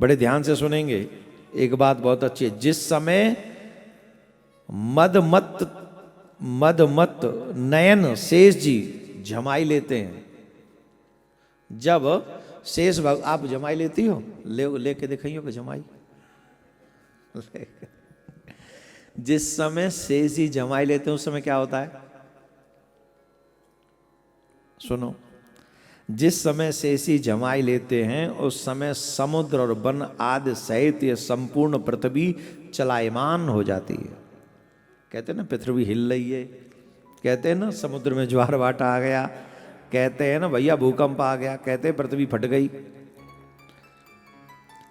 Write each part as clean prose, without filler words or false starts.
बड़े ध्यान से सुनेंगे। एक बात बहुत अच्छी है, जिस समय मदमत नयन शेष जी जमाई लेते हैं, जब शेष आप जमाई लेती हो, लेके दिखाइयो कि जमाई जिस समय शेष जी जमाई लेते हैं उस समय क्या होता है, सुनो। जिस समय शेषी जमाई लेते हैं उस समय समुद्र और वन आदि सहित ये संपूर्ण पृथ्वी चलायमान हो जाती है। कहते हैं ना पृथ्वी हिल रही है, कहते हैं ना समुद्र में ज्वार भाटा आ गया, कहते हैं ना भैया भूकंप आ गया, कहते हैं पृथ्वी फट गई।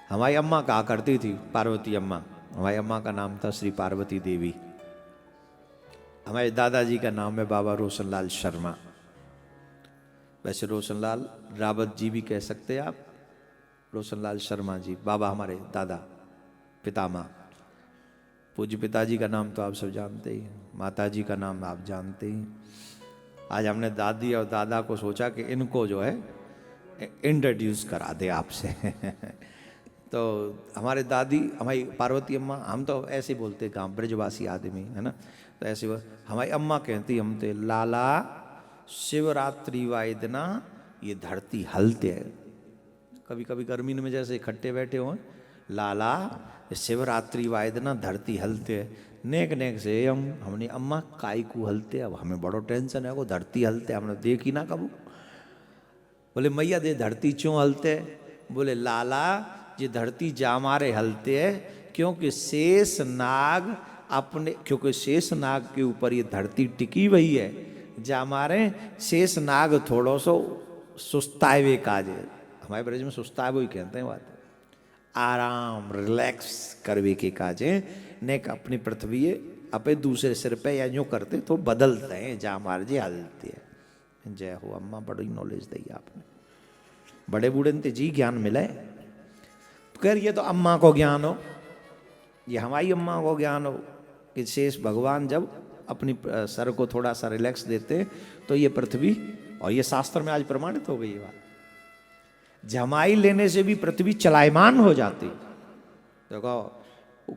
हमारी अम्मा कहा करती थी, पार्वती अम्मा, हमारी अम्मा का नाम था श्री पार्वती देवी। हमारे दादाजी का नाम है बाबा रोशनलाल शर्मा। वैसे रोशनलाल रावत जी भी कह सकते हैं आप, रोशनलाल शर्मा जी बाबा हमारे दादा पितामह। पूज्य पिताजी का नाम तो आप सब जानते ही, माताजी का नाम आप जानते ही। आज हमने दादी और दादा को सोचा कि इनको जो है इंट्रोड्यूस करा दे आपसे तो हमारे दादी हमारी पार्वती अम्मा, हम तो ऐसे बोलते गांव ब्रजवासी आदमी है ना, तो ऐसे हमारी अम्मा कहती हम थे, लाला शिवरात्रि वायदना ये धरती हलते है। कभी कभी गर्मी में जैसे इकट्ठे बैठे हो, लाला शिवरात्रि वायदना धरती हलते है। नेक नेक से हमने अम्मा काई को हलते, अब हमें बड़ो टेंशन है, वो धरती हलते हमने देखी ना कबू। बोले मैया दे धरती क्यों हलते, बोले लाला ये धरती जामारे हलते है क्योंकि शेष नाग अपने, क्योंकि शेष नाग के ऊपर ये धरती टिकी हुई है। जामारे शेष नाग थोड़ो सो सुस्ताए काजे, हमारे ब्रज में सुस्ताए वो ही कहते हैं बात, आराम रिलैक्स करवे के काजे नेक अपनी पृथ्वी अपे दूसरे सिर पे या यूँ करते तो बदलते हैं, जामार जी हलते हैं। जय हो अम्मा, बड़ी नॉलेज दी आपने, बड़े बूढ़े ने जी ज्ञान मिला है। तो कह ये तो अम्मा को ज्ञान हो, ये हमारी अम्मा को ज्ञान हो कि शेष भगवान जब अपनी सर को थोड़ा सा रिलैक्स देते तो ये पृथ्वी, और ये शास्त्र में आज प्रमाणित हो गई ये बात, जमाई लेने से भी पृथ्वी चलायमान हो जाती। देखो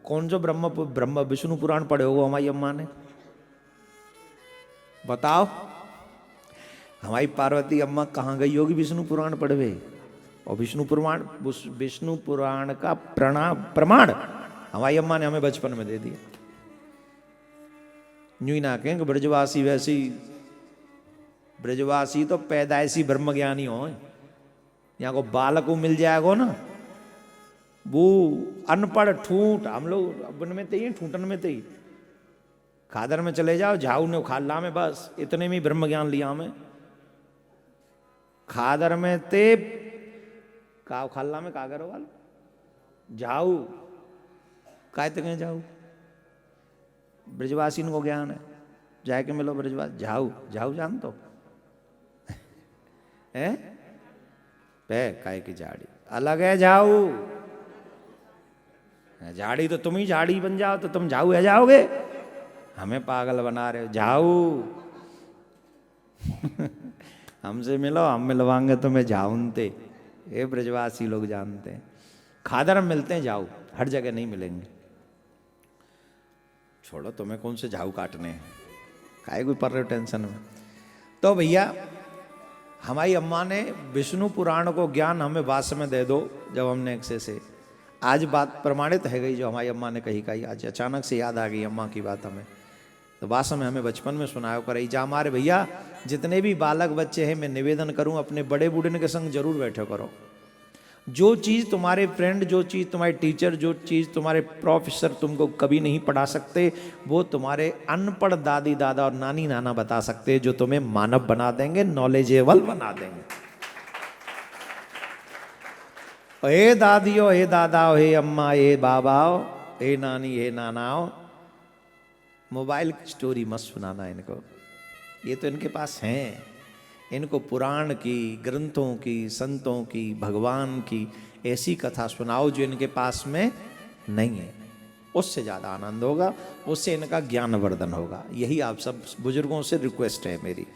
कौन जो ब्रह्म विष्णु पुराण पढ़े हो हमारी अम्मा ने, बताओ हमारी पार्वती अम्मा कहाँ गई होगी विष्णु पुराण पढ़वे, और विष्णु पुराण का प्रमाण हमारी अम्मा ने हमें बचपन में दे दिया। यूं ही ना कहें कि ब्रजवासी वैसी, ब्रजवासी तो पैदाइशी ब्रह्म ज्ञानी हो। यहाँ को बालक को मिल जाएगा ना, वो अनपढ़ ठूंठ, हम लोग अपन में थे ठूंठन में थे, खादर में चले जाओ झाऊ ने खाला में, बस इतने में ब्रह्म ज्ञान लिया हमें। खादर में थे का खाला में कागर वाल झाऊ काय तक जाऊ, ब्रजवासी को ज्ञान है, जाके मिलो ब्रजवासी झाऊ, झाऊ जान तो है पे काय की झाड़ी अलग है, झाऊ झाड़ी तो तुम ही झाड़ी बन जाओ तो तुम झाऊ है जाओगे, हमें पागल बना रहे हो। झाऊ हमसे मिलो, हम मिलवाएंगे तुम्हें झाऊनते, ये ब्रजवासी लोग जानते हैं। खादर में मिलते हैं झाऊ, हर जगह नहीं मिलेंगे। छोड़ो तुम्हें कौन से झाऊ काटने हैं, काहे कोई पड़ रहे हो टेंशन में। तो भैया हमारी अम्मा ने विष्णु पुराण को ज्ञान हमें वास में दे दो, जब हमने अक्षय से आज बात प्रमाणित है गई जो हमारी अम्मा ने कही आज अचानक से याद आ गई अम्मा की बात हमें, तो वास में हमें बचपन में सुनाया कराई। जा हमारे भैया जितने भी बालक बच्चे हैं, मैं निवेदन करूं अपने बड़े बूढ़े के संग जरूर बैठो करो। जो चीज़ तुम्हारे फ्रेंड, जो चीज़ तुम्हारे टीचर, जो चीज़ तुम्हारे प्रोफेसर तुमको कभी नहीं पढ़ा सकते, वो तुम्हारे अनपढ़ दादी दादा और नानी नाना बता सकते हैं, जो तुम्हें मानव बना देंगे, नॉलेजेबल बना देंगे। हे दादियों, हे दादाओ, हे अम्मा, हे बाबाओ, हे नानी, हे नानाओ, मोबाइल की स्टोरी मत सुनाना इनको, ये तो इनके पास हैं। इनको पुराण की, ग्रंथों की, संतों की, भगवान की ऐसी कथा सुनाओ जो इनके पास में नहीं है, उससे ज़्यादा आनंद होगा, उससे इनका ज्ञानवर्धन होगा। यही आप सब बुजुर्गों से रिक्वेस्ट है मेरी।